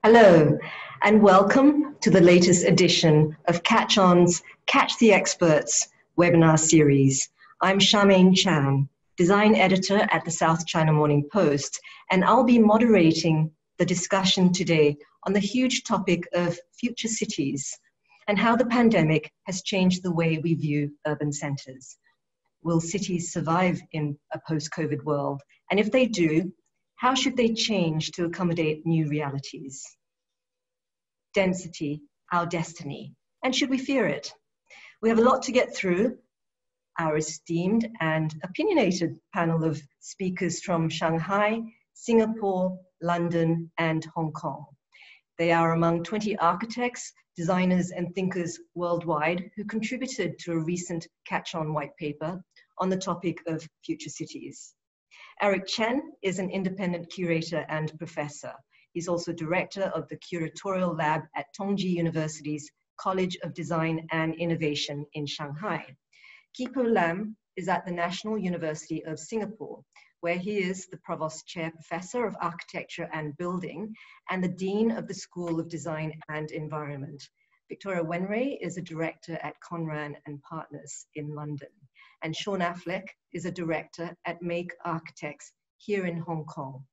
Hello, and welcome to the latest edition of CatchOn's Catch the Experts webinar series. I'm Charmaine Chan, design editor at the South China Morning Post, and I'll be moderating the discussion today on the huge topic of future cities and how the pandemic has changed the way we view urban centers. Will cities survive in a post-COVID world? And if they do, how should they change to accommodate new realities? Density, our destiny, and should we fear it? We have a lot to get through. Our esteemed and opinionated panel of speakers from Shanghai, Singapore, London, and Hong Kong. They are among 20 architects, designers, and thinkers worldwide who contributed to a recent CatchOn white paper on the topic of future cities. Aric Chen is an independent curator and professor. He's also director of the Curatorial Lab at Tongji University's College of Design and Innovation in Shanghai. Khee is at the National University of Singapore, where he is the Provost Chair Professor of Architecture and Building and the Dean of the School of Design and Environment. Victoria Whenray is a director at Conran and Partners in London. And Sean Affleck is a director at Make Architects here in Hong Kong.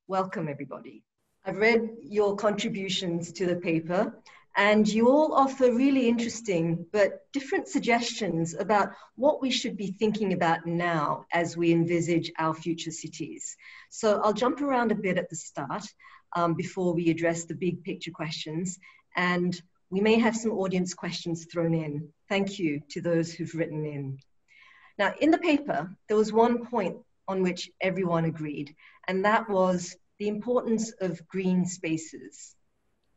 Welcome, everybody. I've read your contributions to the paper, and you all offer really interesting but different suggestions about what we should be thinking about now as we envisage our future cities. So I'll jump around a bit at the start before we address the big picture questions, and we may have some audience questions thrown in. Thank you to those who've written in. Now, in the paper, there was one point on which everyone agreed, and that was the importance of green spaces.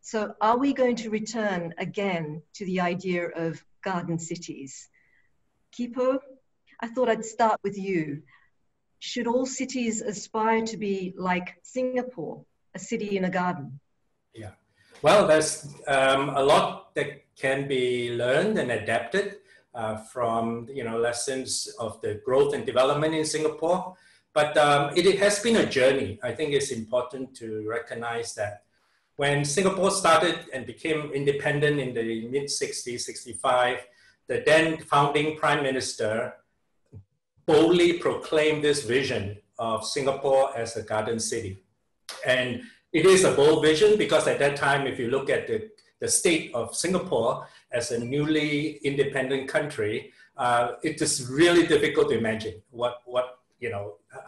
So are we going to return again to the idea of garden cities? Khee, I thought I'd start with you. Should all cities aspire to be like Singapore, a city in a garden? Yeah, well, there's a lot that can be learned and adapted from lessons of the growth and development in Singapore. But it has been a journey. I think it's important to recognize that when Singapore started and became independent in the mid-60s, 65, the then founding Prime Minister boldly proclaimed this vision of Singapore as a garden city. And it is a bold vision because at that time, if you look at the state of Singapore as a newly independent country, it is really difficult to imagine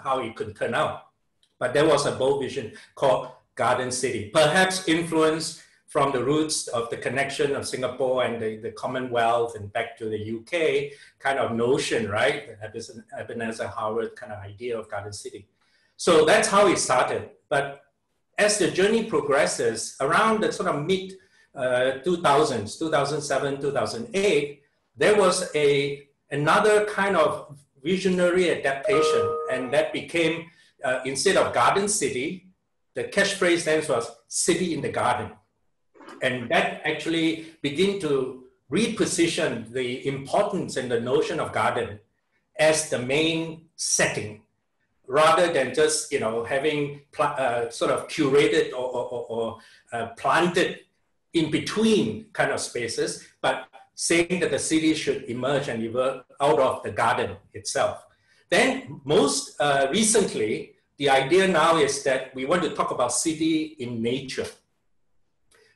how it could turn out. But there was a bold vision called Garden City, perhaps influenced from the roots of the connection of Singapore and the Commonwealth and back to the UK kind of notion, right? Ebenezer Howard kind of idea of Garden City. So that's how it started. But as the journey progresses, around the sort of mid 2000s, 2007, 2008, there was another kind of visionary adaptation, and that became, instead of garden city, the catchphrase then was city in the garden. And that actually began to reposition the importance and the notion of garden as the main setting, rather than just having sort of curated or planted in between kind of spaces, but saying that the city should emerge and evolve out of the garden itself. Then most recently, the idea now is that we want to talk about city in nature,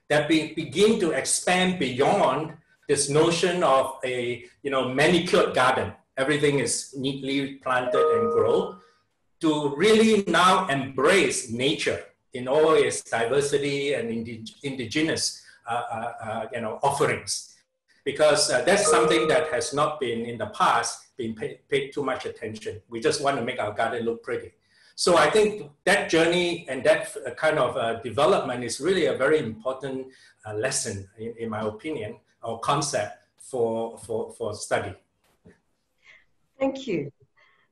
that we begin to expand beyond this notion of a manicured garden. Everything is neatly planted and grown, to really now embrace nature in all its diversity and indigenous offerings. Because that's something that has not been in the past been paid too much attention. We just want to make our garden look pretty. So I think that journey and that kind of development is really a very important lesson, in my opinion, or concept for study. Thank you.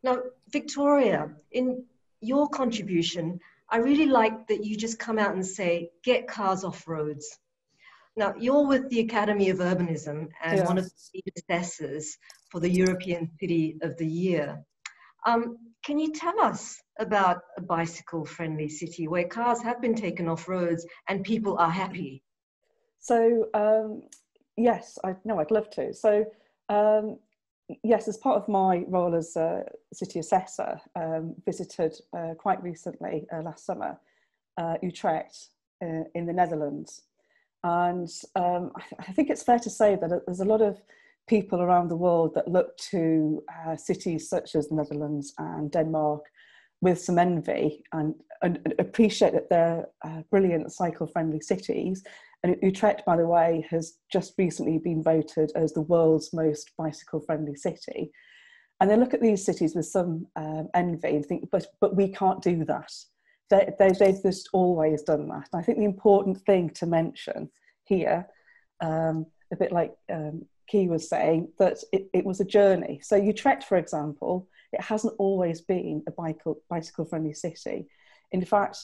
Now, Victoria, in your contribution, I really like that you just come out and say, get cars off roads. Now, you're with the Academy of Urbanism and one of the lead assessors for the European City of the Year. Can you tell us about a bicycle-friendly city where cars have been taken off roads and people are happy? So, yes, I'd love to. So, yes, as part of my role as a city assessor, visited quite recently, last summer, Utrecht in the Netherlands. And I think it's fair to say that there's a lot of people around the world that look to cities such as the Netherlands and Denmark with some envy and appreciate that they're brilliant cycle-friendly cities. And Utrecht, by the way, has just recently been voted as the world's most bicycle-friendly city. And they look at these cities with some envy and think, but we can't do that. They've just always done that. And I think the important thing to mention here, a bit like Khee was saying, that it was a journey. So Utrecht, for example, it hasn't always been a bicycle-friendly city. In fact,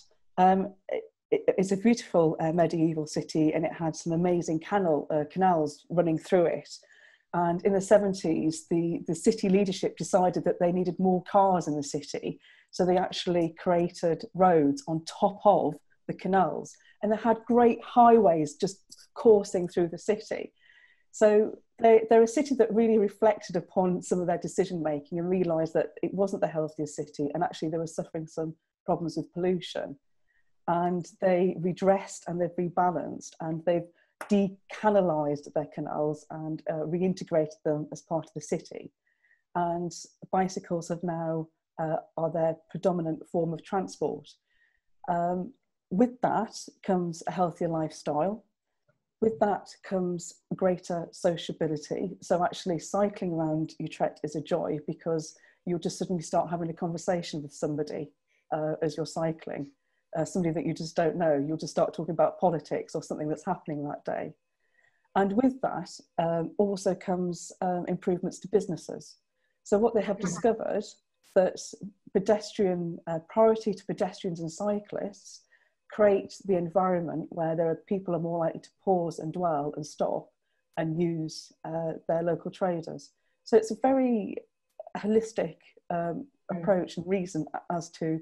it's a beautiful medieval city, and it had some amazing canals running through it. And in the 70s, the city leadership decided that they needed more cars in the city. So they actually created roads on top of the canals. And they had great highways just coursing through the city. So they're a city that really reflected upon some of their decision making and realised that it wasn't the healthiest city, and actually they were suffering some problems with pollution. And they redressed and they've rebalanced and they've decanalised their canals and reintegrated them as part of the city. And bicycles have now are their predominant form of transport. With that comes a healthier lifestyle. With that comes greater sociability. So actually cycling around Utrecht is a joy, because you'll just suddenly start having a conversation with somebody as you're cycling. Somebody that you just don't know, you'll just start talking about politics or something that's happening that day. And with that also comes improvements to businesses. So what they have discovered, that priority to pedestrians and cyclists create the environment where people are more likely to pause and dwell and stop and use their local traders. So it's a very holistic approach and reason as to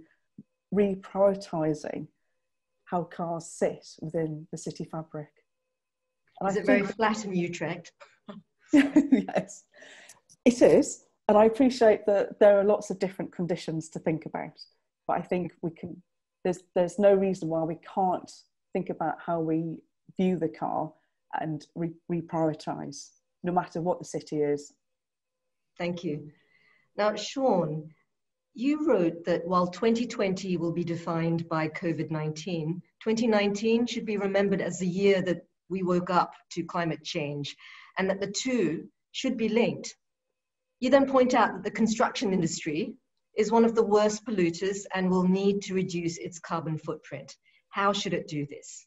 reprioritising how cars sit within the city fabric. Is it very flat in Utrecht? Yes, it is. And I appreciate that there are lots of different conditions to think about. But I think there's no reason why we can't think about how we view the car and reprioritise, no matter what the city is. Thank you. Now, Sean, you wrote that while 2020 will be defined by COVID-19, 2019 should be remembered as the year that we woke up to climate change, and that the two should be linked. You then point out that the construction industry is one of the worst polluters and will need to reduce its carbon footprint. How should it do this?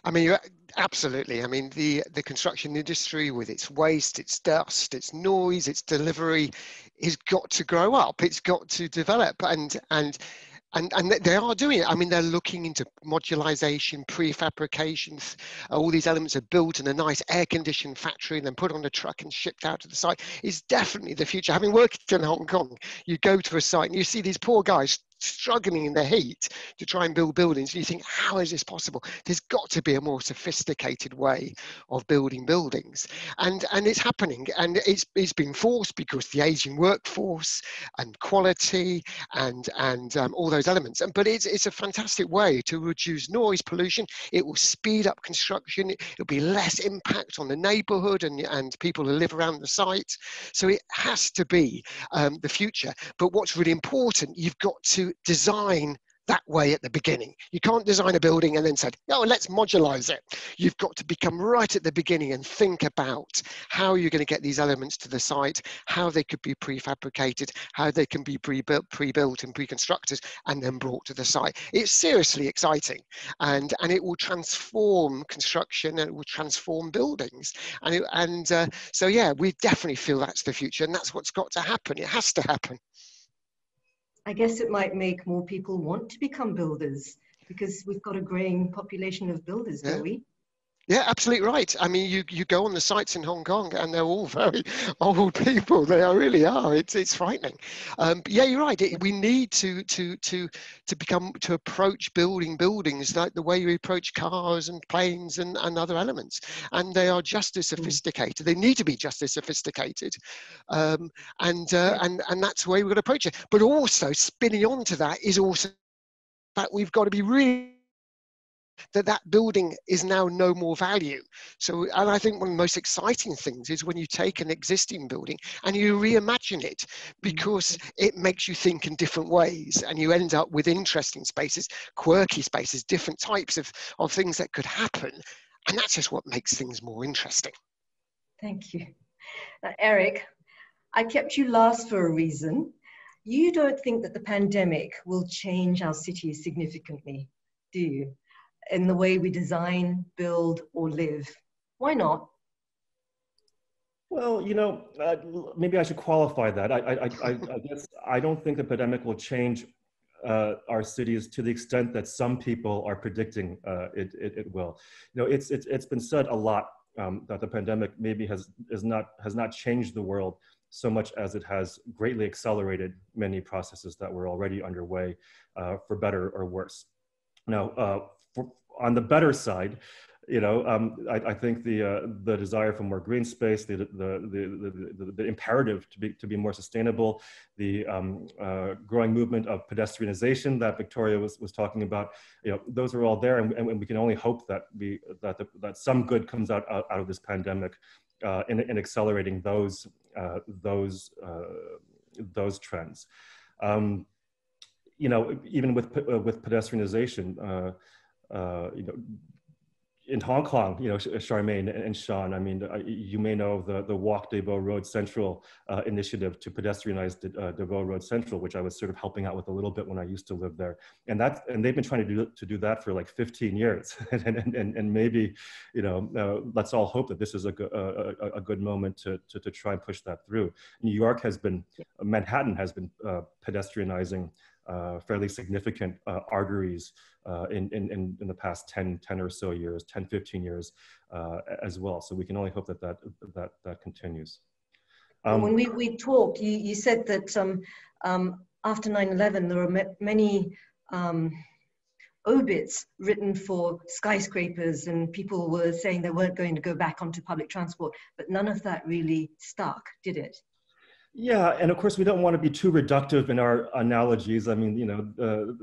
I mean, absolutely. I mean, the construction industry, with its waste, its dust, its noise, its delivery, has got to grow up. It's got to develop, and they are doing it. I mean, they're looking into modularization, prefabrications. All these elements are built in a nice air-conditioned factory and then put on a truck and shipped out to the site. It's definitely the future. Having worked in Hong Kong, you go to a site and you see these poor guys struggling in the heat to try and build buildings. And you think, how is this possible? There's got to be a more sophisticated way of building buildings. And it's happening. And it's been forced because the aging workforce and quality and all those elements. But it's a fantastic way to reduce noise pollution. It will speed up construction. It'll be less impact on the neighborhood and people who live around the site. So it has to be the future. But what's really important, you've got to design that way at the beginning. You can't design a building and then say, oh, let's modularize it. You've got to become right at the beginning and think about how you're going to get these elements to the site, how they could be prefabricated, how they can be pre-built and pre-constructed and then brought to the site. It's seriously exciting, and it will transform construction and it will transform buildings. So yeah, we definitely feel that's the future, and that's what's got to happen. It has to happen. I guess it might make more people want to become builders, because we've got a growing population of builders, don't we? Yeah, absolutely right. I mean, you go on the sites in Hong Kong, and they're all very old people. They really are. It's frightening. But yeah, you're right. We need to approach building buildings like the way we approach cars and planes and other elements, and they are just as sophisticated. They need to be just as sophisticated, and that's the way we're going to approach it. But also spinning onto that is also that we've got to be really that building is now no more value. So, and I think one of the most exciting things is when you take an existing building and you reimagine it, because it makes you think in different ways, and you end up with interesting spaces, quirky spaces, different types of things that could happen. And that's just what makes things more interesting. Thank you. Aric, I kept you last for a reason. You don't think that the pandemic will change our city significantly, do you? In the way we design, build, or live. Why not? Well, you know, maybe I should qualify that. I guess I don't think the pandemic will change our cities to the extent that some people are predicting it will. You know, it's been said a lot that the pandemic maybe has not changed the world so much as it has greatly accelerated many processes that were already underway, for better or worse. Now, on the better side, you know, I think the desire for more green space, the imperative to be more sustainable, the growing movement of pedestrianization that Victoria was talking about, you know, those are all there, and we can only hope that that some good comes out of this pandemic in accelerating those trends. You know, even with pedestrianization. You know, in Hong Kong, you know, Charmaine and Sean, I mean, you may know the Walk De Beau Road Central initiative to pedestrianize De Beau Road Central, which I was sort of helping out with a little bit when I used to live there. And they've been trying to do that for like 15 years. and maybe, you know, let's all hope that this is a good moment to try and push that through. New York has been, Manhattan has been pedestrianizing fairly significant arteries in the past 10 or so years, 10, 15 years as well. So we can only hope that continues. When we talked, you said that after 9/11, there were many obits written for skyscrapers, and people were saying they weren't going to go back onto public transport, but none of that really stuck, did it? Yeah, and of course we don't want to be too reductive in our analogies. I mean, you know,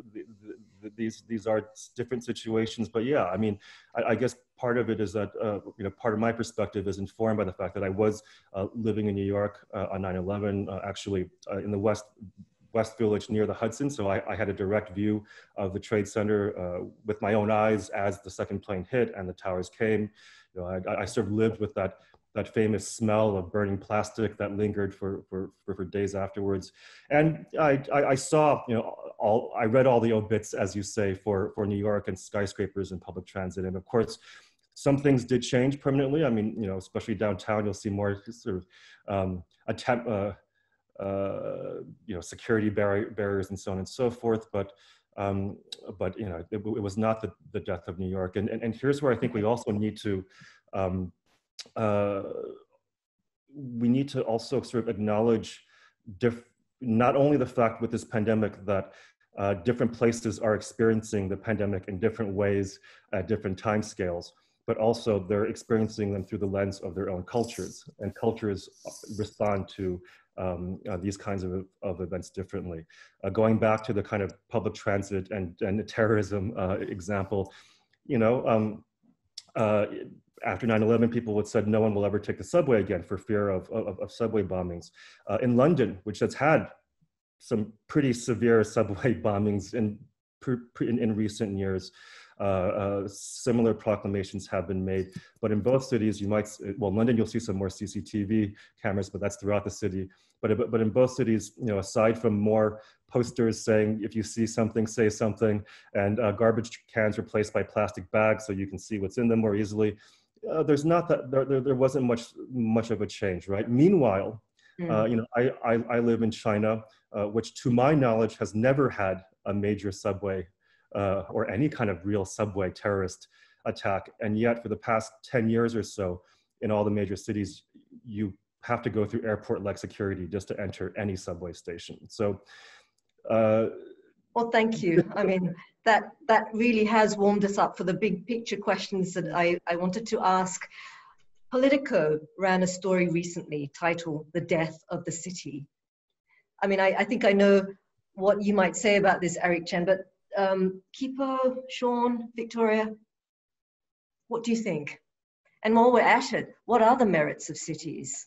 these are different situations, but yeah, I mean, I guess part of it is that, you know, part of my perspective is informed by the fact that I was living in New York on 9/11, actually in the West Village near the Hudson. So I had a direct view of the Trade Center with my own eyes as the second plane hit and the towers came. You know, I sort of lived with that famous smell of burning plastic that lingered for days afterwards. And I saw, you know, I read all the obits, as you say, for New York and skyscrapers and public transit. And of course, some things did change permanently. I mean, you know, especially downtown, you'll see more sort of you know, security barriers and so on and so forth. But you know, it was not the death of New York. And here's where I think we also need to, we need to also sort of acknowledge not only the fact with this pandemic that different places are experiencing the pandemic in different ways at different time scales, but also they're experiencing them through the lens of their own cultures, and cultures respond to these kinds of events differently. Going back to the kind of public transit and terrorism example, you know, after 9/11, people would said no one will ever take the subway again for fear of subway bombings. In London, which has had some pretty severe subway bombings in recent years, similar proclamations have been made. But in both cities, you might, well, in London, you'll see some more CCTV cameras, but that's throughout the city. But in both cities, you know, aside from more posters saying, if you see something, say something, and garbage cans replaced by plastic bags so you can see what's in them more easily, there's not that, there wasn't much of a change, right? Meanwhile, you know, I live in China, which to my knowledge has never had a major subway or any kind of real subway terrorist attack. And yet for the past 10 years or so, in all the major cities, you have to go through airport-like security just to enter any subway station. So, well, thank you. I mean, that really has warmed us up for the big picture questions that I wanted to ask. Politico ran a story recently titled "The Death of the City." I mean, I think I know what you might say about this, Aric Chen, but Kipo, Sean, Victoria, what do you think? And while we're at it, what are the merits of cities?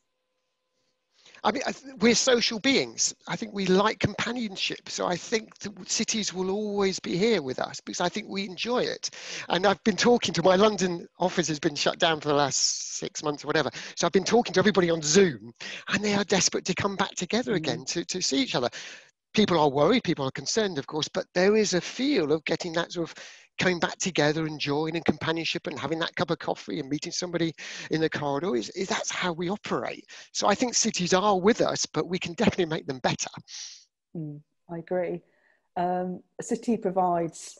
I mean, we're social beings. I think we like companionship. So I think the cities will always be here with us because I think we enjoy it. And I've been talking to, my London office has been shut down for the last 6 months or whatever. So I've been talking to everybody on Zoom and they are desperate to come back together again to see each other. People are worried, people are concerned, of course, but there is a feel of getting that sort of coming back together, enjoying and companionship and having that cup of coffee and meeting somebody in the corridor. That's how we operate. So I think cities are with us, but we can definitely make them better. I agree. A city provides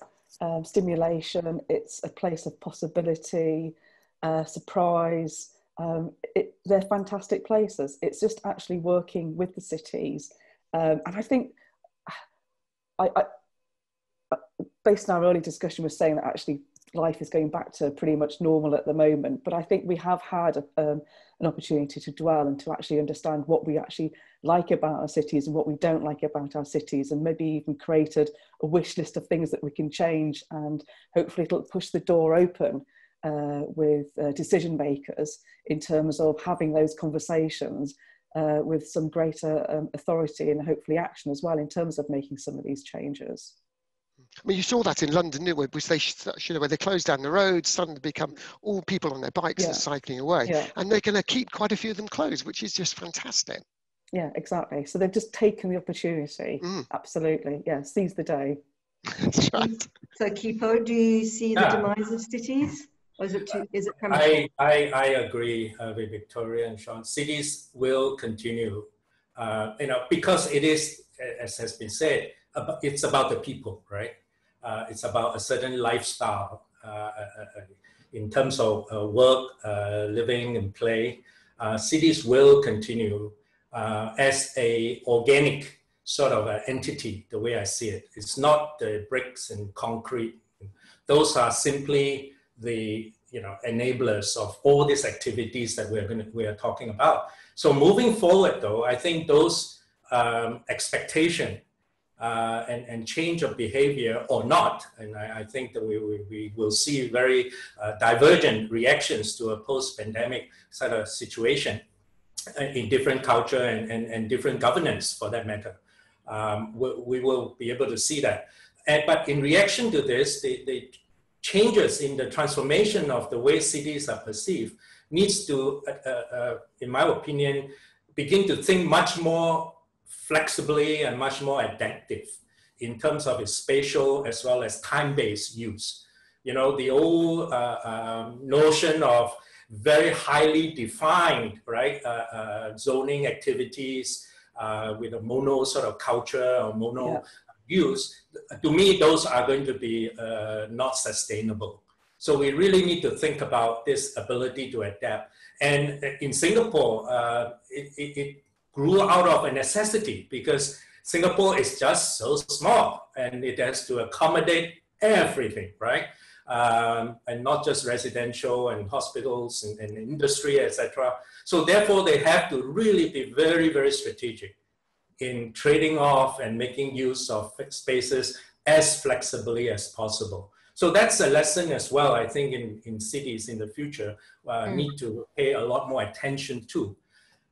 stimulation. It's a place of possibility, surprise. They're fantastic places. It's just actually working with the cities. And I think based on our early discussion, we're saying that actually life is going back to pretty much normal at the moment. But I think we have had an opportunity to dwell and to actually understand what we actually like about our cities and what we don't like about our cities, and maybe even created a wish list of things that we can change. And hopefully it'll push the door open with decision makers in terms of having those conversations with some greater authority and hopefully action as well in terms of making some of these changes. I mean, you saw that in London, didn't you? Where they closed down the roads, suddenly become all people on their bikes and cycling away. And they're going to keep quite a few of them closed, which is just fantastic. Yeah, exactly. So they've just taken the opportunity. Absolutely. Yeah, seize the day. That's right. So, Kipo, do you see the demise of cities? Or is it premature? I agree with Victoria and Sean. Cities will continue, because it is, as has been said, it's about the people, right? It's about a certain lifestyle in terms of work, living and play. Cities will continue as a organic sort of entity, the way I see it. It's not the bricks and concrete. Those are simply the enablers of all these activities that we are talking about. So moving forward, though, I think those expectation and change of behavior or not, and I think that we will see very divergent reactions to a post-pandemic sort of situation in different culture and different governance, for that matter. We will be able to see that. But in reaction to this, the changes in the transformation of the way cities are perceived needs to, in my opinion, begin to think much more flexibly and much more adaptive in terms of its spatial as well as time-based use. The old notion of very highly defined, right, zoning activities with a mono sort of culture or mono use, to me, those are going to be not sustainable. So we really need to think about this ability to adapt. And in Singapore, it grew out of a necessity because Singapore is just so small and it has to accommodate everything, right? And not just residential and hospitals and industry, etc. So therefore, they have to really be very, very strategic in trading off and making use of spaces as flexibly as possible. So that's a lesson as well, I think, in cities in the future need to pay a lot more attention to.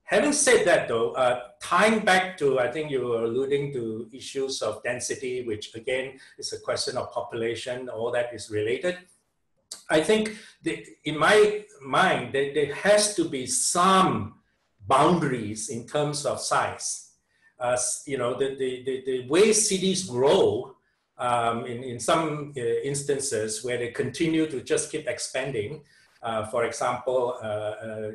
Having said that, though, tying back to, I think you were alluding to issues of density, which again is a question of population, all that is related. I think in my mind, there has to be some boundaries in terms of size. The way cities grow, in some instances where they continue to just keep expanding, for example,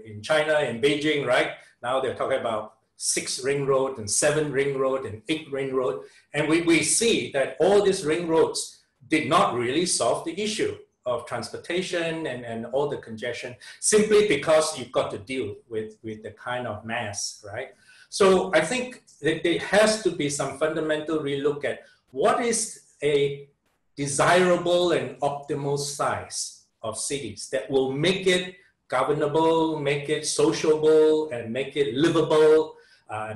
in China, in Beijing, right? Now they're talking about 6 ring road and 7 ring road and 8 ring road. And we see that all these ring roads did not really solve the issue. of transportation and all the congestion, simply because you've got to deal with the kind of mass, right? So I think that there has to be some fundamental relook at what is a desirable and optimal size of cities that will make it governable, make it sociable, and make it livable,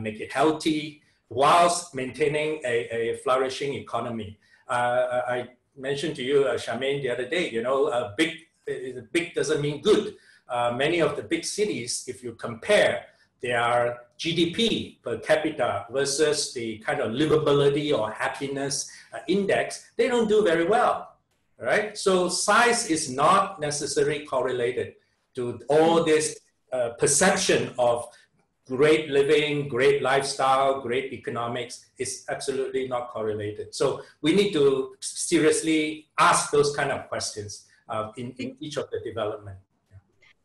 make it healthy, whilst maintaining a flourishing economy. I mentioned to you, Charmaine, the other day, you know, big doesn't mean good. Many of the big cities, if you compare their GDP per capita versus the kind of livability or happiness index, they don't do very well, right? So size is not necessarily correlated to all this perception of great living, great lifestyle, great economics. Is absolutely not correlated. So we need to seriously ask those kind of questions in each of the development.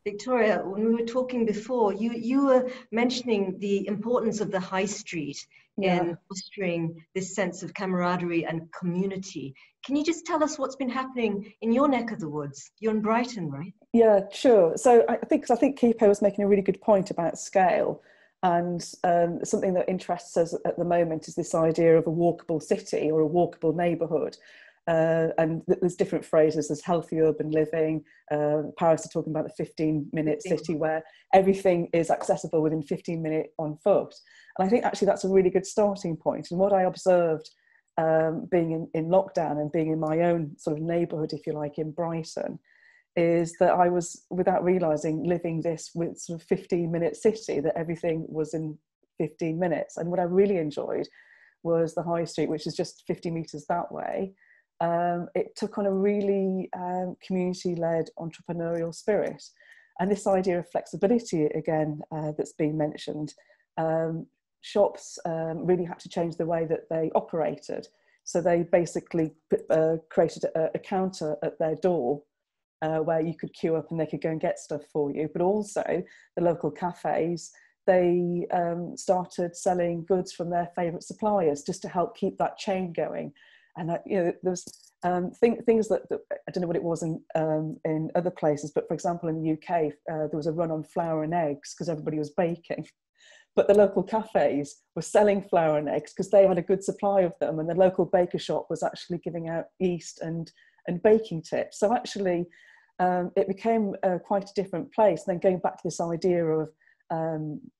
Victoria, when we were talking before, you were mentioning the importance of the high street in fostering this sense of camaraderie and community. Can you just tell us what's been happening in your neck of the woods? You're in Brighton, right? Yeah, sure. So I think Khee was making a really good point about scale, and something that interests us at the moment is this idea of a walkable city or a walkable neighbourhood. And there's different phrases. There's healthy urban living. Paris are talking about the 15-minute city where everything is accessible within 15 minutes on foot. And I think actually that's a really good starting point. And what I observed being in lockdown and being in my own sort of neighbourhood, if you like, in Brighton, is that I was, without realising, living this with sort of 15-minute city, that everything was in 15 minutes. And what I really enjoyed was the high street, which is just 50 metres that way. It took on a really community-led entrepreneurial spirit. And this idea of flexibility, again, that's been mentioned, shops really had to change the way that they operated. So they basically created a counter at their door where you could queue up and they could go and get stuff for you. But also the local cafes, they started selling goods from their favourite suppliers just to help keep that chain going. And you know, there was things that I don't know what it was in other places, but for example in the UK there was a run on flour and eggs because everybody was baking, but the local cafes were selling flour and eggs because they had a good supply of them, and the local baker shop was actually giving out yeast and baking tips. So actually it became quite a different place. And then going back to this idea of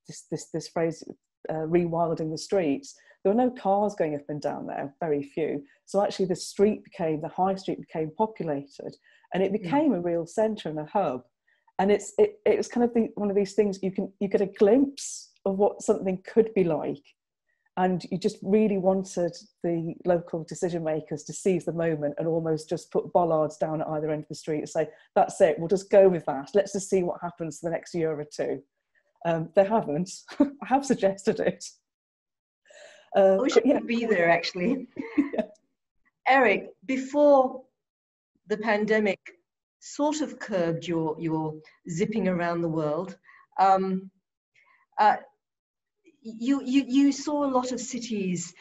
this phrase, rewilding the streets, there were no cars going up and down there, very few. So actually the high street became populated, and it became a real centre and a hub. And it was kind of one of these things you get a glimpse of what something could be like. And you just really wanted the local decision makers to seize the moment and almost just put bollards down at either end of the street and say, that's it, we'll just go with that. Let's just see what happens for the next year or two. They haven't. I have suggested it. I wish I could be there, actually. Yeah. Aric, before the pandemic sort of curbed your zipping around the world, you saw a lot of cities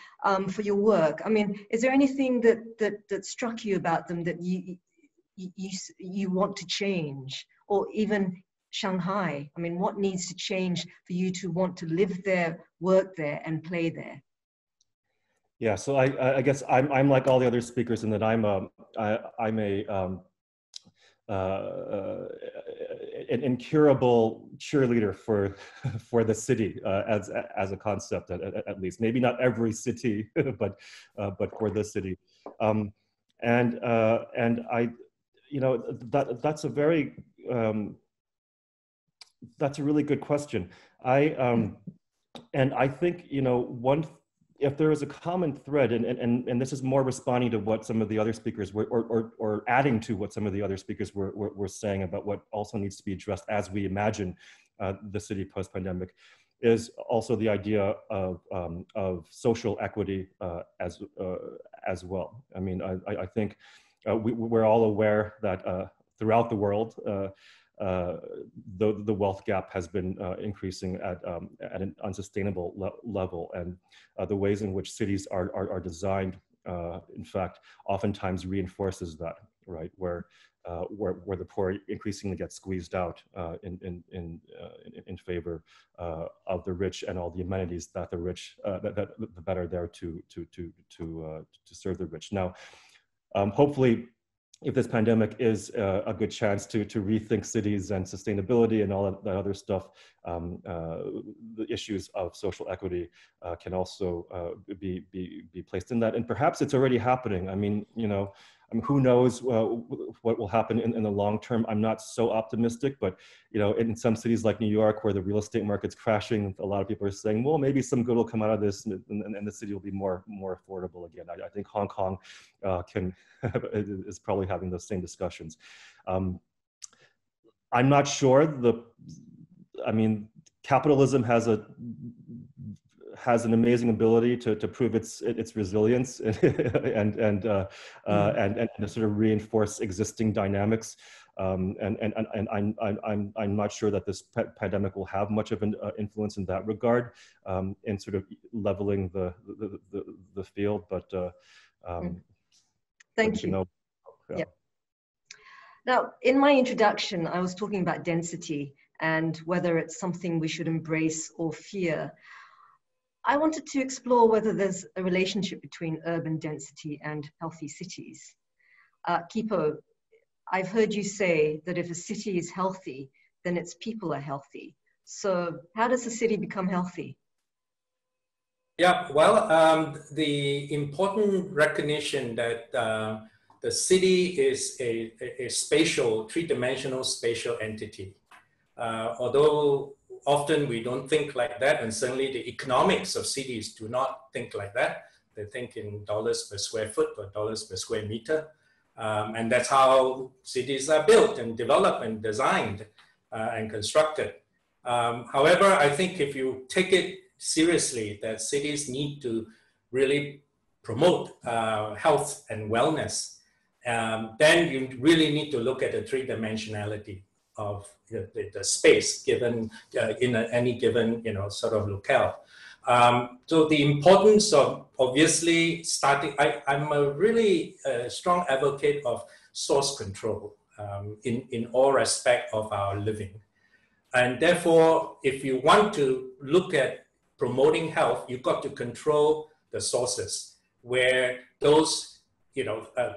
for your work. I mean, is there anything that struck you about them that you want to change, or even Shanghai? I mean, what needs to change for you to want to live there, work there, and play there? Yeah, so I guess I'm like all the other speakers in that I'm an incurable cheerleader for the city as a concept, at least. Maybe not every city, but for the city, and I, you know, that's a really good question. And I think, you know, if there is a common thread, and this is more responding to what some of the other speakers were, or adding to what some of the other speakers were saying about what also needs to be addressed as we imagine the city post-pandemic, is also the idea of social equity as well. I mean, I think we're all aware that throughout the world, the wealth gap has been increasing at an unsustainable level, and the ways in which cities are designed, in fact, oftentimes reinforces that, right? Where where the poor increasingly get squeezed out in favor of the rich and all the amenities that the rich that are there to serve the rich. Now, hopefully, if this pandemic is a good chance to rethink cities and sustainability and all that other stuff, the issues of social equity can also be placed in that. And perhaps it's already happening. I mean, who knows what will happen in the long term. I'm not so optimistic, but in some cities like New York, where the real estate market's crashing, a lot of people are saying, well, maybe some good will come out of this, and the city will be more affordable again. I think Hong Kong is probably having those same discussions. I'm not sure. Capitalism has an amazing ability to prove its resilience and to sort of reinforce existing dynamics. And I'm not sure that this pandemic will have much of an influence in that regard, in sort of leveling the field. But thank you. Yeah. Now, in my introduction, I was talking about density and whether it's something we should embrace or fear. I wanted to explore whether there's a relationship between urban density and healthy cities. Kipo, I've heard you say that if a city is healthy, then its people are healthy. So how does a city become healthy? Yeah, well, the important recognition that the city is a spatial, three-dimensional spatial entity. Although often we don't think like that, and certainly the economics of cities do not think like that. They think in dollars per square foot or dollars per square meter. And that's how cities are built and developed and designed and constructed. However, I think if you take it seriously, that cities need to really promote health and wellness, then you really need to look at the three-dimensionality of the space given in any given sort of locale. So the importance of obviously starting, I'm a really strong advocate of source control in all respect of our living. And therefore, if you want to look at promoting health, you've got to control the sources where those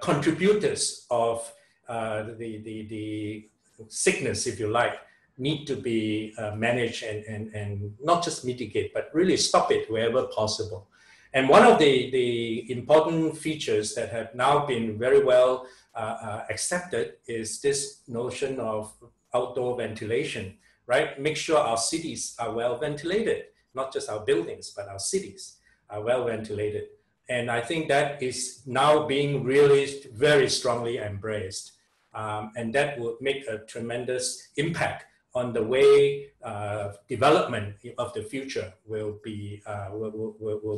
contributors of the sickness, if you like, need to be managed and not just mitigate, but really stop it wherever possible. And one of the important features that have now been very well accepted is this notion of outdoor ventilation, right? Make sure our cities are well ventilated, not just our buildings, but our cities are well ventilated. And I think that is now being really very strongly embraced. And that would make a tremendous impact on the way development of the future will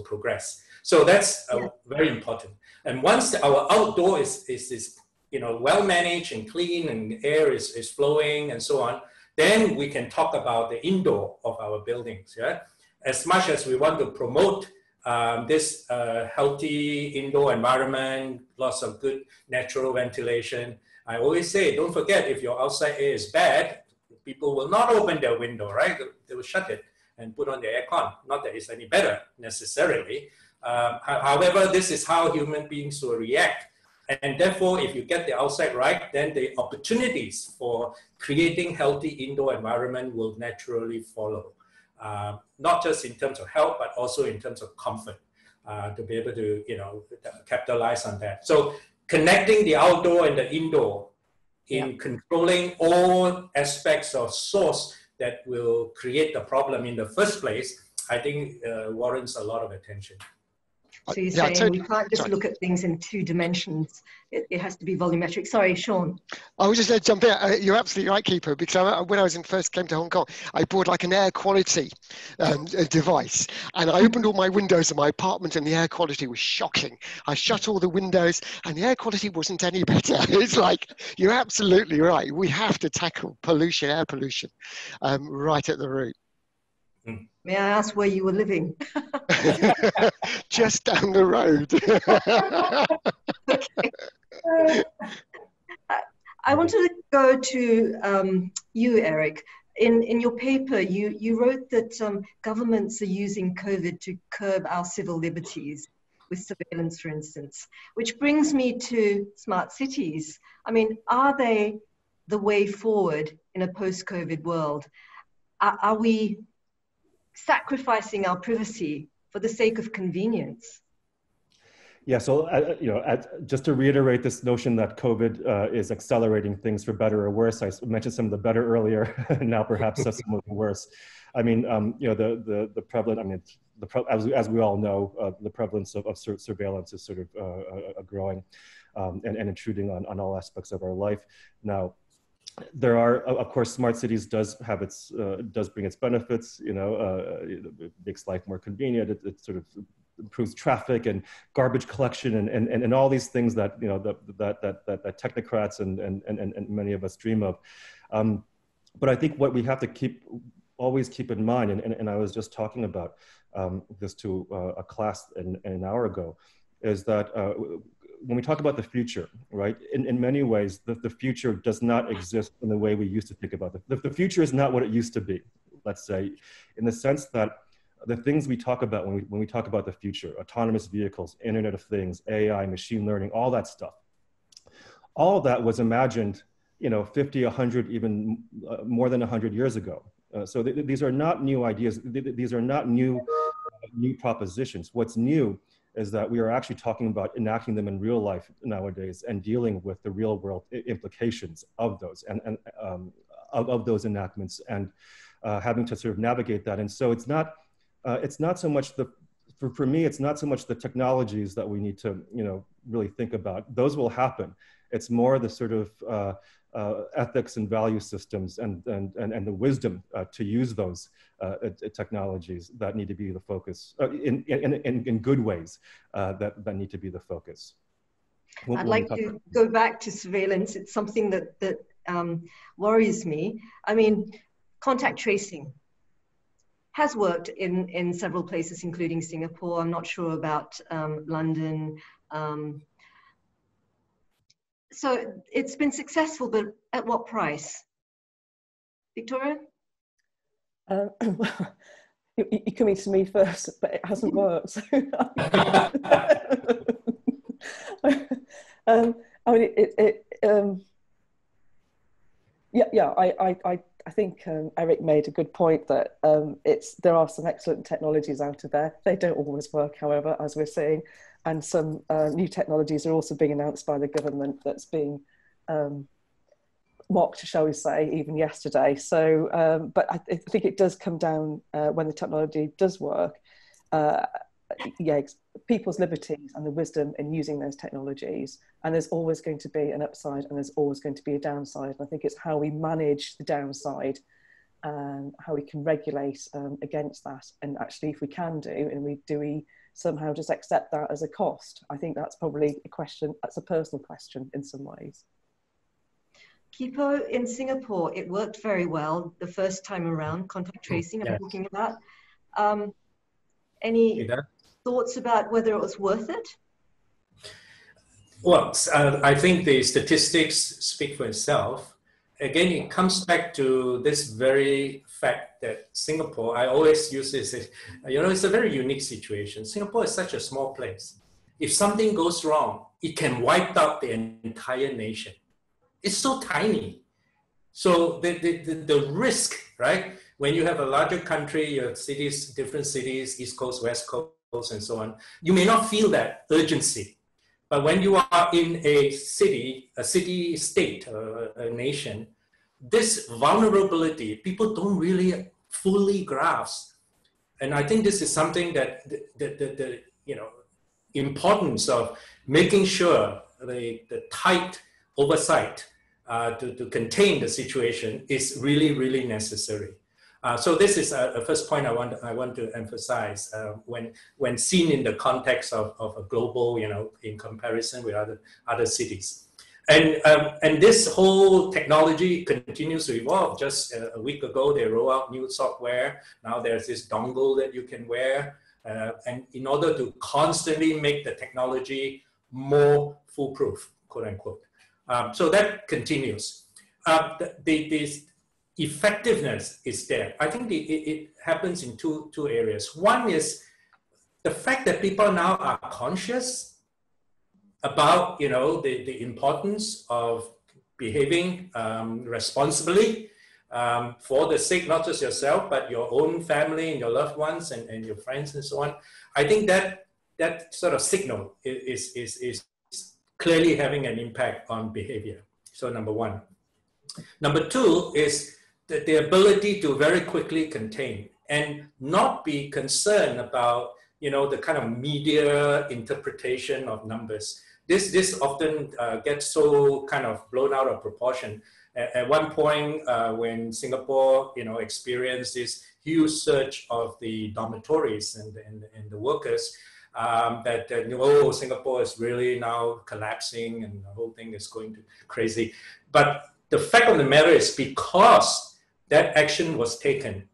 progress. So that's very important. And once our outdoor is well managed and clean and air is flowing and so on, then we can talk about the indoor of our buildings. Yeah, as much as we want to promote this healthy indoor environment, lots of good natural ventilation. I always say, don't forget, if your outside air is bad, people will not open their window, right? They will shut it and put on the aircon. Not that it's any better necessarily. However, this is how human beings will react. And therefore, if you get the outside right, then the opportunities for creating healthy indoor environment will naturally follow. Not just in terms of health, but also in terms of comfort, to be able to, capitalize on that. So connecting the outdoor and the indoor in controlling all aspects of source that will create the problem in the first place, I think warrants a lot of attention. So you're saying we can't just look at things in 2 dimensions. It has to be volumetric. Sorry, Sean. I was just going to jump in. You're absolutely right, Keeper, because when I first came to Hong Kong, I bought like an air quality device. And I opened all my windows in my apartment and the air quality was shocking. I shut all the windows and the air quality wasn't any better. It's like, you're absolutely right. We have to tackle pollution, air pollution, right at the root. May I ask where you were living? Just down the road. Okay. I wanted to go to you, Aric. In your paper, you wrote that governments are using COVID to curb our civil liberties with surveillance, for instance, which brings me to smart cities. I mean, are they the way forward in a post-COVID world? Are we sacrificing our privacy for the sake of convenience? Yeah, so just to reiterate this notion that COVID is accelerating things for better or worse. I mentioned some of the better earlier, now perhaps some of the worse. I mean, the prevalent. I mean, as we all know, the prevalence of surveillance is sort of growing and intruding on all aspects of our life. Now, there are, of course, smart cities does bring its benefits. It makes life more convenient. It sort of improves traffic and garbage collection and all these things that that technocrats and many of us dream of. But I think what we have to always keep in mind, and I was just talking about this to a class an hour ago, is that when we talk about the future, right? In many ways, the future does not exist in the way we used to think about it. The future is not what it used to be. Let's say, in the sense that the things we talk about when we talk about the future, autonomous vehicles, Internet of Things, AI, machine learning, all that stuff, all of that was imagined, 50, 100, even more than 100 years ago. So these are not new ideas. These are not new propositions. What's new is that we are actually talking about enacting them in real life nowadays and dealing with the real world implications of those and of those enactments and having to sort of navigate that. And so it's not so much for me, it's not so much the technologies that we need to, really think about. Those will happen. It's more the sort of ethics and value systems and the wisdom to use those technologies that need to be the focus in good ways that need to be the focus. I'd like to go back to surveillance. It's something that worries me. I mean, contact tracing has worked in several places, including Singapore. I'm not sure about London. So it's been successful, but at what price? Victoria? You're coming to me first, but it hasn't worked. So I mean, I think Aric made a good point that there are some excellent technologies out of there. They don't always work, however, as we're seeing, and some new technologies are also being announced by the government that's being mocked, shall we say, even yesterday. So, but I think it does come down when the technology does work. People's liberties and the wisdom in using those technologies, and there's always going to be an upside and there's always going to be a downside. And I think it's how we manage the downside and how we can regulate against that. And actually, if we can do we somehow just accept that as a cost? I think that's probably a question, that's a personal question in some ways. Kipo, in Singapore, it worked very well the first time around, contact tracing, yes. I'm talking about. Any thoughts about whether it was worth it? Well, I think the statistics speak for itself. Again, it comes back to this very fact that Singapore, I always use this, it's a very unique situation. Singapore is such a small place. If something goes wrong, it can wipe out the entire nation. It's so tiny. So the risk, right? When you have a larger country, you have cities, different cities, East Coast, West Coast, and so on, you may not feel that urgency. But when you are in a city state, a nation, this vulnerability, people don't really fully grasp. And I think this is something that the importance of making sure the tight oversight to contain the situation is really, really necessary. So this is a first point I want to emphasize when seen in the context of a global, in comparison with other cities. And this whole technology continues to evolve. Just a week ago, they roll out new software. Now there's this dongle that you can wear. And in order to constantly make the technology more foolproof, quote unquote. So that continues. The effectiveness is there. I think it happens in two areas. One is the fact that people now are conscious about, you know, the importance of behaving responsibly for the sake, not just yourself, but your own family and your loved ones and your friends and so on. I think that sort of signal is clearly having an impact on behavior. So number one. Number two is the ability to very quickly contain and not be concerned about, you know, the kind of media interpretation of numbers. This often gets so kind of blown out of proportion. At one point, when Singapore, you know, experienced this huge surge of the dormitories and the workers, that oh, Singapore is really now collapsing and the whole thing is going crazy. But the fact of the matter is, because that action was taken,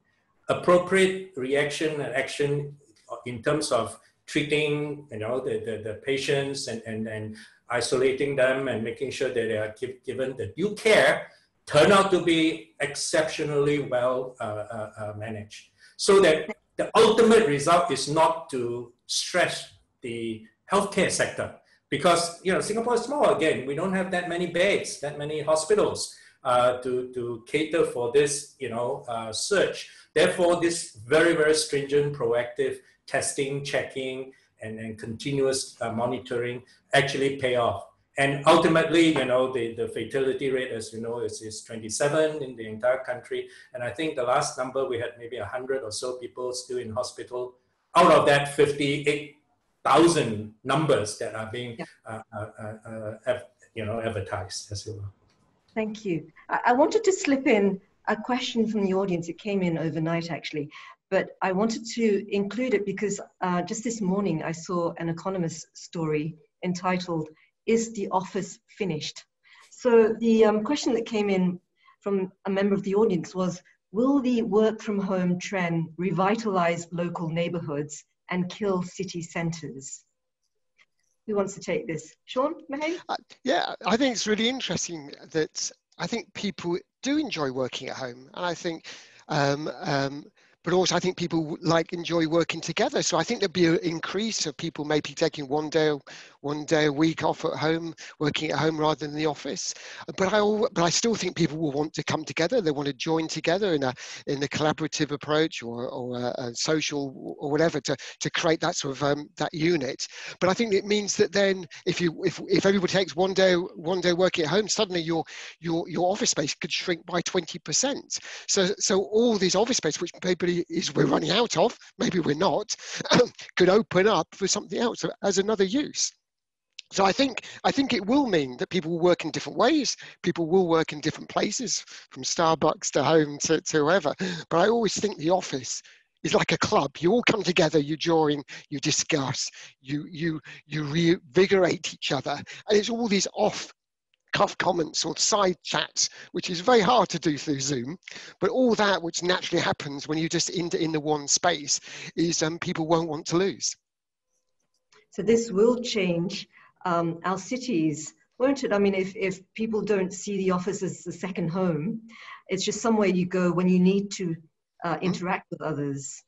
appropriate reaction and action in terms of treating, you know, the patients and isolating them and making sure that they are given the due care, turn out to be exceptionally well managed. So that the ultimate result is not to stress the healthcare sector, because, you know, Singapore is small. Again, we don't have that many beds, that many hospitals to cater for this, you know, surge. Therefore, this very, very stringent, proactive testing, checking, and continuous monitoring actually pay off. And ultimately, you know, the fatality rate, as you know, is 27 in the entire country. And I think the last number, we had maybe 100 or so people still in hospital. Out of that, 58,000 numbers that are being, you know, advertised, as you will. Thank you. I wanted to slip in a question from the audience. It came in overnight, actually, but I wanted to include it because just this morning I saw an Economist story entitled, "Is the Office Finished?" So the question that came in from a member of the audience was, will the work from home trend revitalize local neighborhoods and kill city centers? Who wants to take this? Sean, Mahay? Yeah, I think it's really interesting that I think people do enjoy working at home. And I think, but also I think people enjoy working together. So I think there'd be an increase of people maybe taking one day a week off at home, working at home rather than the office. But I still think people will want to come together. They want to join together in a collaborative approach or a social or whatever to create that sort of that unit. But I think it means that then if everybody takes one day working at home, suddenly your office space could shrink by 20%. So all these office space, which maybe we're running out of, maybe we're not, could open up for something else as another use. So I think it will mean that people will work in different ways. People will work in different places, from Starbucks to home to whoever. But I always think the office is like a club. You all come together, you join, you discuss, you reinvigorate each other, and it's all these off-cuff comments or side chats, which is very hard to do through Zoom. But all that which naturally happens when you just in the one space is people won't want to lose. So this will change our cities, won't it? I mean, if people don't see the office as a second home, it's just somewhere you go when you need to interact with others.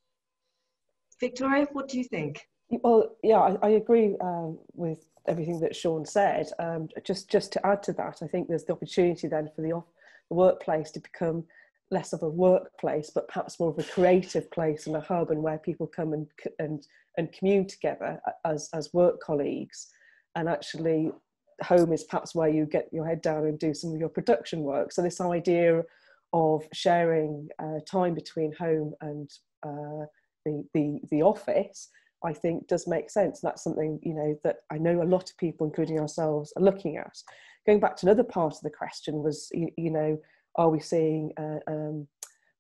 Victoria, what do you think? Well, yeah, I agree with everything that Sean said. Just to add to that, I think there's the opportunity then for the workplace to become less of a workplace, but perhaps more of a creative place and a hub, and where people come and commune together as work colleagues. And actually, home is perhaps where you get your head down and do some of your production work. So this idea of sharing time between home and the office, I think does make sense. And that's something, you know, that I know a lot of people, including ourselves, are looking at. Going back to another part of the question was, you know, are we seeing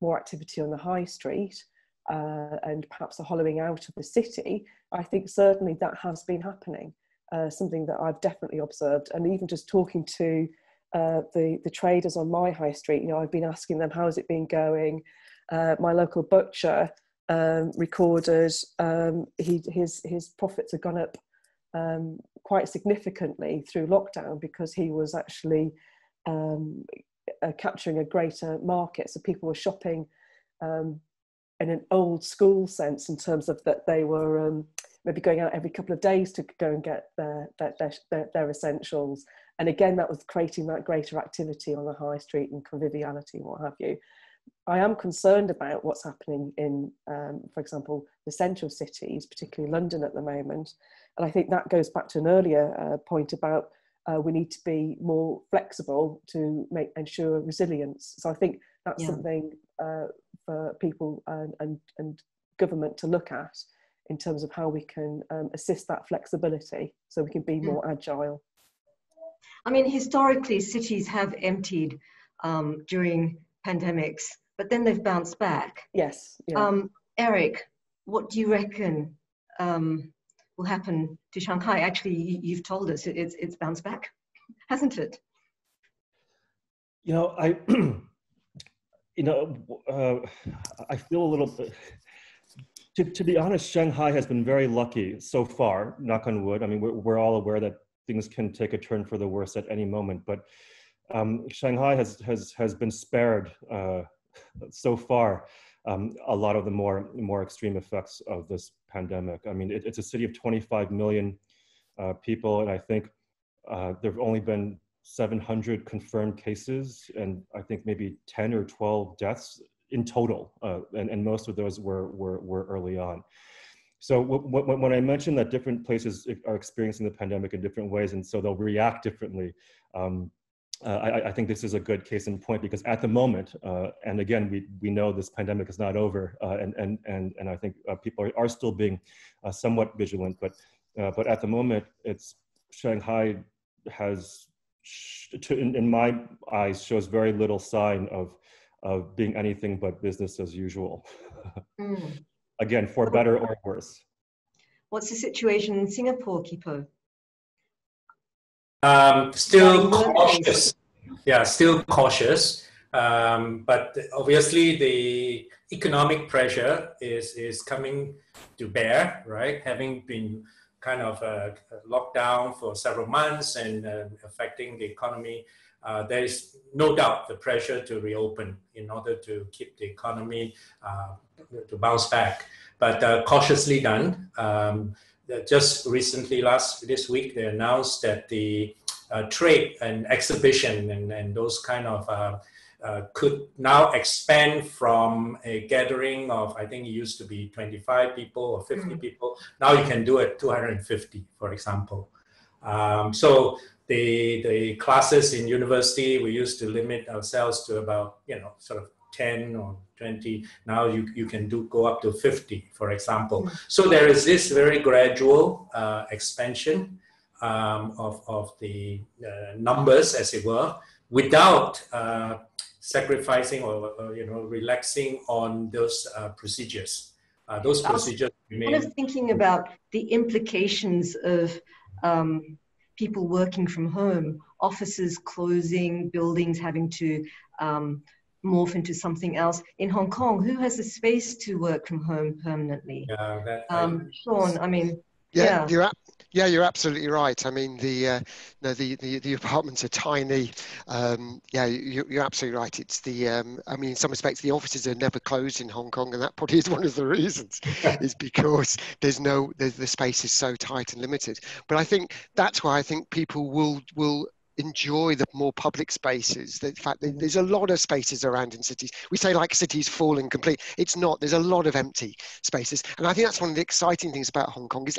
more activity on the high street and perhaps a hollowing out of the city? I think certainly that has been happening. Something that I've definitely observed, and even just talking to the traders on my high street, you know, I've been asking them, how's it been going? My local butcher recorded his profits have gone up quite significantly through lockdown, because he was actually capturing a greater market. So people were shopping in an old school sense, in terms of that they were maybe going out every couple of days to go and get their essentials. And again, that was creating that greater activity on the high street and conviviality and what have you. I am concerned about what's happening in, for example, the central cities, particularly London at the moment. And I think that goes back to an earlier point about we need to be more flexible to ensure resilience. So I think that's something for people and government to look at, in terms of how we can assist that flexibility so we can be more agile. I mean, historically, cities have emptied during pandemics, but then they've bounced back. Yes. Yeah. Aric, what do you reckon will happen to Shanghai? Actually, you've told us it's bounced back, hasn't it? You know, I feel a little bit. To be honest, Shanghai has been very lucky so far, knock on wood. I mean, we're all aware that things can take a turn for the worse at any moment, but Shanghai has been spared so far a lot of the more extreme effects of this pandemic. I mean, it's a city of 25 million people, and I think there have only been 700 confirmed cases, and I think maybe 10 or 12 deaths in total, and most of those were early on. So when I mentioned that different places are experiencing the pandemic in different ways, and so they'll react differently, I think this is a good case in point, because at the moment, and again, we know this pandemic is not over, and I think people are still being somewhat vigilant, but at the moment, Shanghai has, in my eyes, shows very little sign of being anything but business as usual. Again, for better or worse. What's the situation in Singapore, Kipo? Still cautious. Yeah, still cautious. But obviously the economic pressure is coming to bear, right? Having been kind of locked down for several months and affecting the economy, there is no doubt the pressure to reopen in order to keep the economy to bounce back, but cautiously done. Just recently, this week, they announced that the trade and exhibition and those kind of could now expand from a gathering of, I think it used to be 25 people or 50 people. Now you can do it 250, for example. So the classes in university, we used to limit ourselves to about, sort of 10 or 20. Now you can go up to 50, for example. So there is this very gradual expansion of the numbers, as it were, without sacrificing or relaxing on those procedures. Those procedures remain. Kind of thinking about the implications of people working from home, offices closing, buildings having to morph into something else. In Hong Kong, who has the space to work from home permanently? Sean, I mean, you're absolutely right. I mean, the apartments are tiny. You're absolutely right. It's I mean, in some respects, the offices are never closed in Hong Kong, and that probably is one of the reasons. Is because the space is so tight and limited. But I think that's why I think people will enjoy the more public spaces. The fact that there's a lot of spaces around in cities. We say like cities falling complete. It's not. There's a lot of empty spaces, and I think that's one of the exciting things about Hong Kong is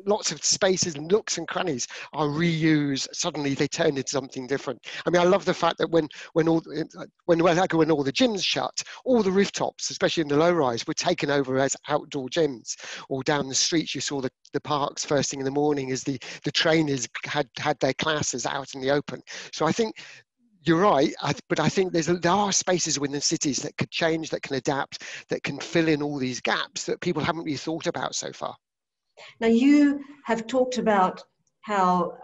lots of spaces, nooks and crannies are reused. Suddenly they turn into something different. I mean, I love the fact that when all the gyms shut, all the rooftops, especially in the low rise, were taken over as outdoor gyms. Or down the streets, you saw the parks first thing in the morning as the trainers had their classes out in the open. So I think you're right, but I think there are spaces within cities that could change, that can adapt, that can fill in all these gaps that people haven't really thought about so far. Now, you have talked about how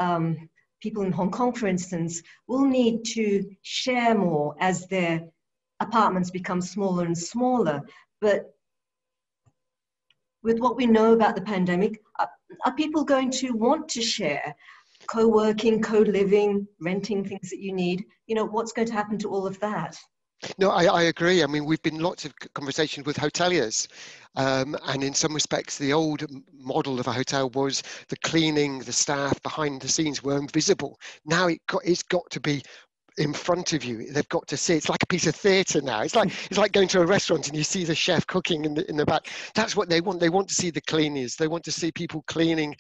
people in Hong Kong, for instance, will need to share more as their apartments become smaller and smaller. But with what we know about the pandemic, are people going to want to share co-working, co-living, renting things that you need? You know, what's going to happen to all of that? No, I agree. I mean, we've been lots of conversations with hoteliers, and in some respects, the old model of a hotel was the cleaning, the staff behind the scenes were invisible. Now it's got to be in front of you. They've got to see. It's like a piece of theatre now. It's like going to a restaurant and you see the chef cooking in the back. That's what they want. They want to see the cleaners. They want to see people cleaning,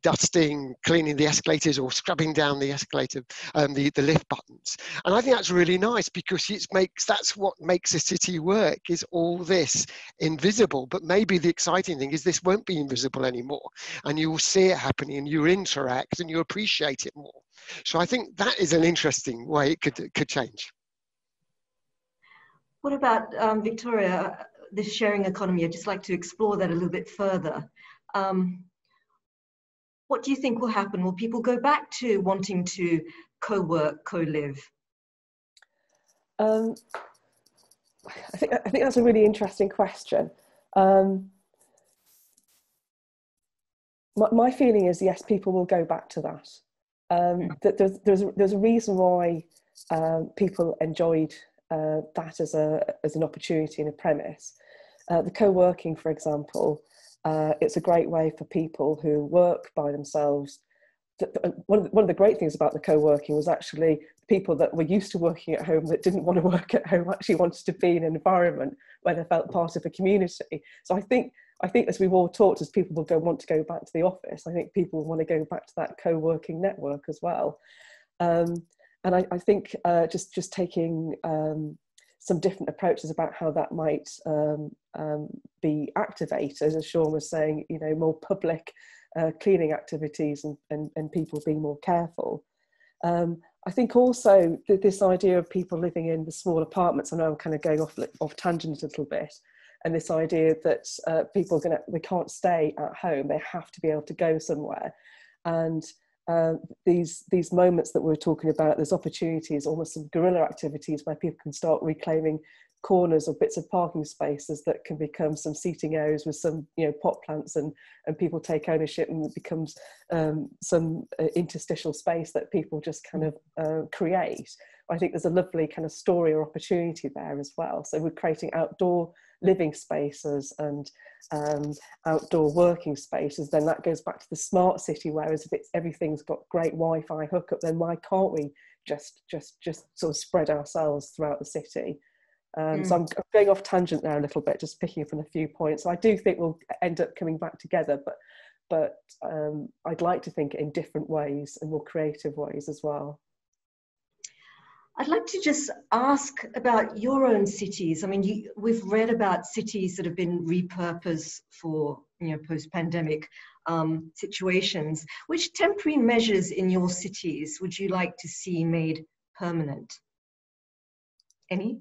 dusting, cleaning the escalators or scrubbing down the escalator, the lift buttons. And I think that's really nice because that's what makes a city work, is all this invisible. But maybe the exciting thing is this won't be invisible anymore, and you will see it happening and you interact and you appreciate it more. So I think that is an interesting way it could change. What about, Victoria, this sharing economy? I'd just like to explore that a little bit further. What do you think will happen? Will people go back to wanting to co-work, co-live? I think that's a really interesting question. My feeling is, yes, people will go back to that. There's a reason why people enjoyed that as an opportunity and a premise. The co-working, for example, it's a great way for people who work by themselves. One of the great things about the co-working was actually people that were used to working at home that didn't want to work at home actually wanted to be in an environment where they felt part of a community. So I think as we've all talked, as people will want to go back to the office, I think people will want to go back to that co-working network as well. And I think just taking some different approaches about how that might be activated, as Sean was saying, you know, more public cleaning activities and people being more careful. I think also this idea of people living in the small apartments, I know I'm kind of going off tangent a little bit, and this idea that they can't stay at home, they have to be able to go somewhere. And these moments that we're talking about, there's opportunities, almost some guerrilla activities where people can start reclaiming corners or bits of parking spaces that can become some seating areas with some, you know, pot plants, and people take ownership, and it becomes some interstitial space that people just kind of create. I think there's a lovely kind of story or opportunity there as well. So we're creating outdoor living spaces and outdoor working spaces. Then that goes back to the smart city, whereas if everything's got great Wi-Fi hookup, then why can't we just sort of spread ourselves throughout the city? So I'm going off tangent there a little bit, just picking up on a few points. I do think we'll end up coming back together, but I'd like to think in different ways and more creative ways as well. I'd like to just ask about your own cities. I mean, we've read about cities that have been repurposed for, you know, post-pandemic situations. Which temporary measures in your cities would you like to see made permanent? Any?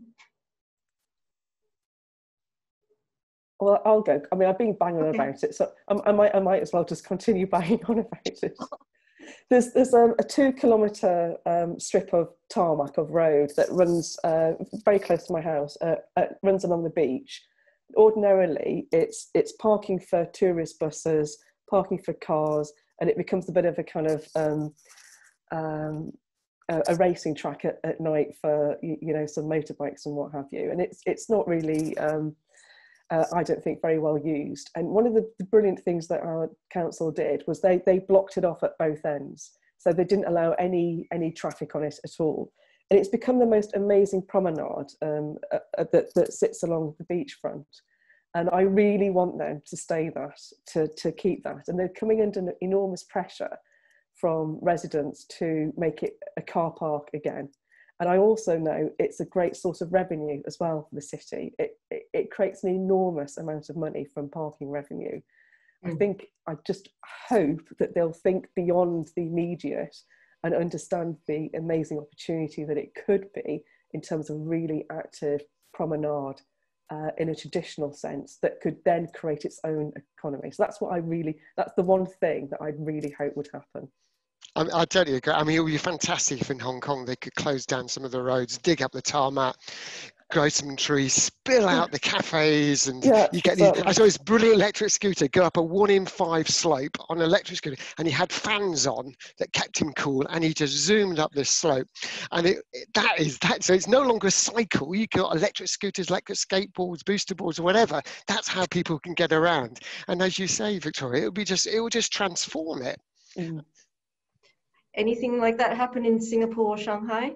Well, I'll go. I mean, I've been banging on about it, so I might as well just continue banging on about it. There's a 2-kilometre strip of tarmac of road that runs very close to my house. Runs along the beach. Ordinarily, it's parking for tourist buses, parking for cars, and it becomes a bit of a kind of a racing track at night for, you know, some motorbikes and what have you. And it's not really, I don't think, very well used. And one of the brilliant things that our council did was they blocked it off at both ends. So they didn't allow any traffic on it at all. And it's become the most amazing promenade that sits along the beachfront. And I really want them to stay that, to keep that. And they're coming under enormous pressure from residents to make it a car park again. And I also know it's a great source of revenue as well for the city. It creates an enormous amount of money from parking revenue. I just hope that they'll think beyond the immediate and understand the amazing opportunity that it could be in terms of really active promenade in a traditional sense that could then create its own economy. So that's that's the one thing that I really hope would happen. I totally agree. I mean, it would be fantastic if in Hong Kong they could close down some of the roads, dig up the tarmac, grow some trees, spill out the cafes, and Yeah, you get exactly. I saw this brilliant electric scooter go up a 1 in 5 slope on an electric scooter, and he had fans on that kept him cool, and he just zoomed up this slope. And so it's no longer a cycle. You got electric scooters, electric skateboards, booster boards, whatever. That's how people can get around. And as you say, Victoria, it will just transform it. Mm. Anything like that happen in Singapore or Shanghai?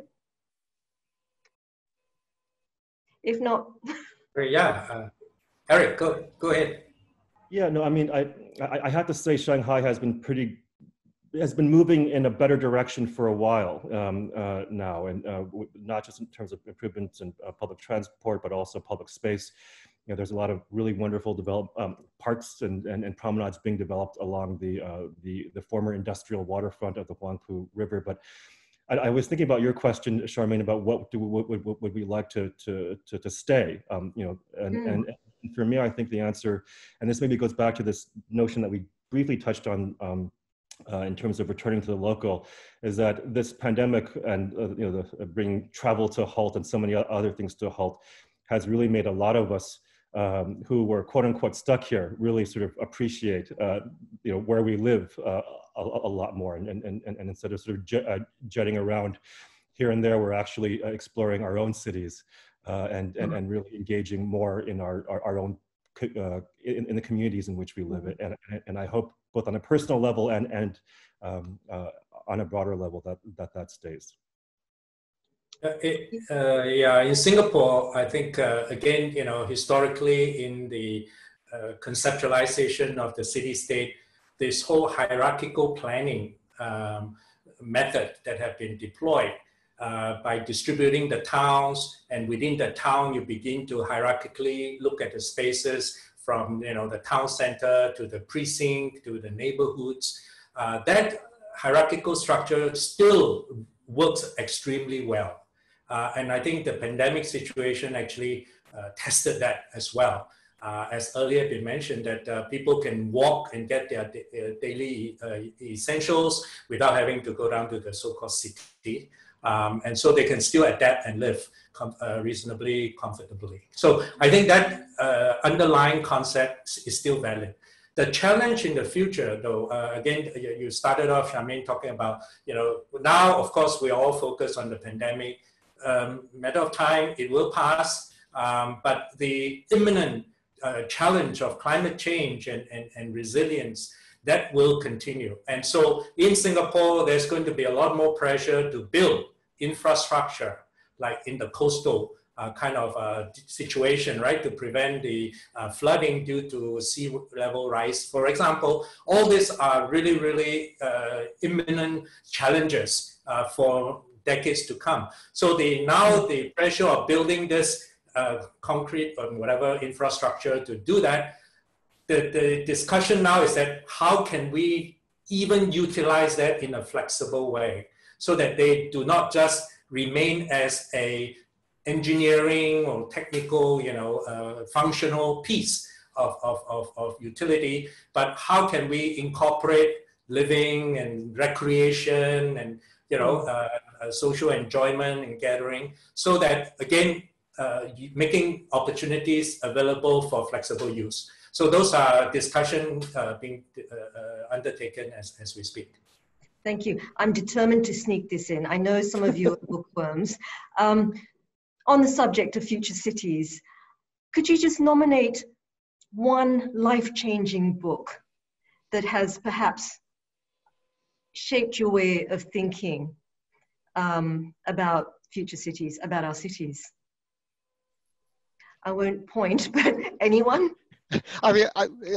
If not, yeah, Aric, go ahead. Yeah, no, I mean, I have to say Shanghai has been moving in a better direction for a while now, and not just in terms of improvements in public transport, but also public space. You know, there's a lot of really wonderful parks and promenades being developed along the former industrial waterfront of the Huangpu River. But I was thinking about your question, Charmaine, about what would we like to stay, you know, and for me, I think the answer, and this maybe goes back to this notion that we briefly touched on in terms of returning to the local, is that this pandemic and you know, bringing travel to a halt and so many other things to a halt has really made a lot of us who were quote unquote stuck here really sort of appreciate you know, where we live a lot more, and instead of sort of jetting around here and there, we're actually exploring our own cities and really engaging more in our own in the communities in which we live. And I hope both on a personal level and on a broader level that stays. Yeah, in Singapore, I think, again, you know, historically in the conceptualization of the city-state, this whole hierarchical planning method that have been deployed by distributing the towns, and within the town, you begin to hierarchically look at the spaces from, you know, the town center to the precinct to the neighborhoods. That hierarchical structure still works extremely well. And I think the pandemic situation actually tested that as well. As earlier been mentioned, that people can walk and get their daily essentials without having to go down to the so-called city. And so they can still adapt and live reasonably comfortably. So I think that underlying concept is still valid. The challenge in the future, though, again, you started off, Charmaine, talking about, you know, now, of course, we are all focused on the pandemic. Matter of time, it will pass, but the imminent challenge of climate change and resilience, that will continue. And so in Singapore, there's going to be a lot more pressure to build infrastructure, like in the coastal kind of situation, right, to prevent the flooding due to sea level rise, for example. All these are really, really imminent challenges for decades to come. So now the pressure of building this concrete or whatever infrastructure to do that, the discussion now is that how can we even utilize that in a flexible way so that they do not just remain as a engineering or technical, you know, functional piece of utility, but how can we incorporate living and recreation and, you know, social enjoyment and gathering, so that, again, making opportunities available for flexible use. So those are discussions being undertaken as we speak. Thank you. I'm determined to sneak this in. I know some of you are bookworms. On the subject of future cities, could you just nominate one life-changing book that has perhaps shaped your way of thinking about future cities, about our cities? I won't point, but anyone? I mean,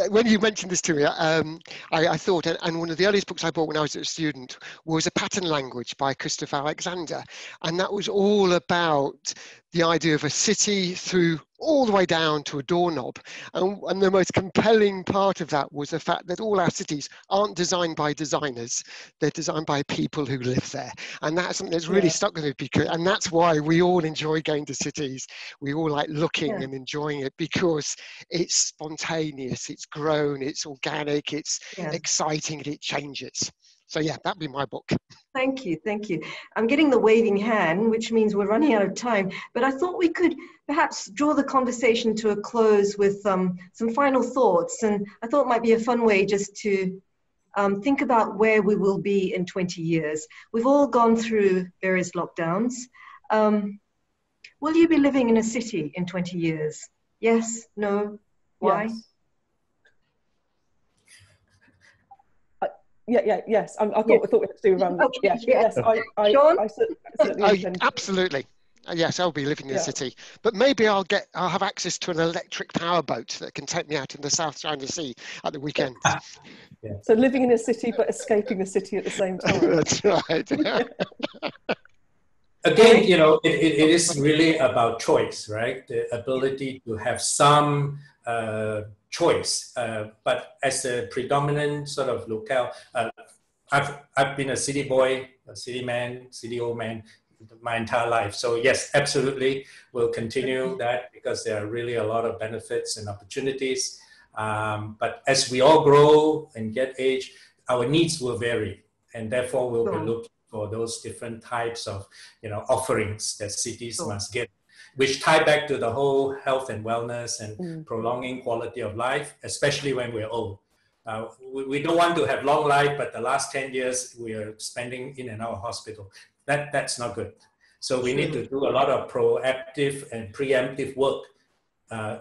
when you mentioned this to me, I thought, and one of the earliest books I bought when I was a student was A Pattern Language by Christopher Alexander. And that was all about the idea of a city through all the way down to a doorknob. And the most compelling part of that was the fact that all our cities aren't designed by designers. They're designed by people who live there. And that's something that's really stuck with me, because, and that's why we all enjoy going to cities. We all like looking and enjoying it, because it's spontaneous, it's grown, it's organic, it's exciting, and it changes. So yeah, that'd be my book. Thank you, thank you. I'm getting the waving hand, which means we're running out of time, but I thought we could perhaps draw the conversation to a close with some final thoughts, and I thought it might be a fun way just to think about where we will be in 20 years. We've all gone through various lockdowns. Will you be living in a city in 20 years? Yes, no, why? Yes. Yes. I thought we had to do around. Okay, Yes, yes. I certainly intend. Absolutely. Yes, I'll be living in the city, but maybe I'll have access to an electric powerboat that can take me out in the South China Sea at the weekend. Yeah. So living in a city but escaping the city at the same time. That's right. Again, you know, it is really about choice, right? The ability to have some choice, but as a predominant sort of locale, I've been a city boy, a city man, city old man my entire life. So yes, absolutely, we'll continue that because there are really a lot of benefits and opportunities. But as we all grow and get age, our needs will vary, and therefore we'll be looking for those different types of, you know, offerings that cities must get, which tie back to the whole health and wellness and prolonging quality of life, especially when we're old. We don't want to have long life, but the last 10 years we are spending in and out of hospital. That's not good. So we need to do a lot of proactive and preemptive work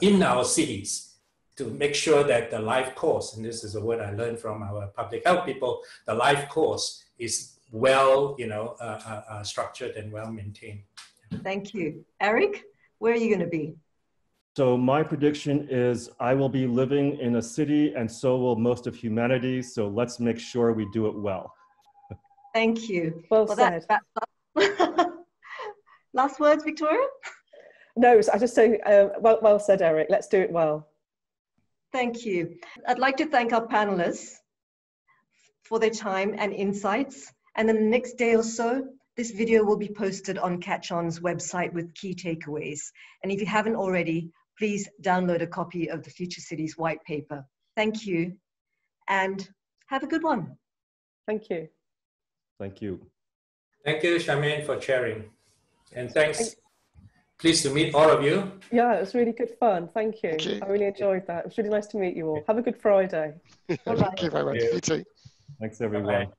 in our cities to make sure that the life course, and this is a word I learned from our public health people, the life course is well, you know, structured and well maintained. Thank you. Aric, where are you going to be? So my prediction is I will be living in a city, and so will most of humanity. So let's make sure we do it well. Thank you. Well said. Last words, Victoria? No, I just say, well said, Aric. Let's do it well. Thank you. I'd like to thank our panelists for their time and insights. And in the next day or so, this video will be posted on CatchOn's website with key takeaways. And if you haven't already, please download a copy of the Future Cities white paper. Thank you, and have a good one. Thank you. Thank you. Thank you, Charmaine, for sharing. And thanks. Pleased to meet all of you. Yeah, it was really good fun. Thank you. Thank you. I really enjoyed that. It was really nice to meet you all. Have a good Friday. Bye-bye. Thank you very much. You too. Thanks, everyone. Bye-bye.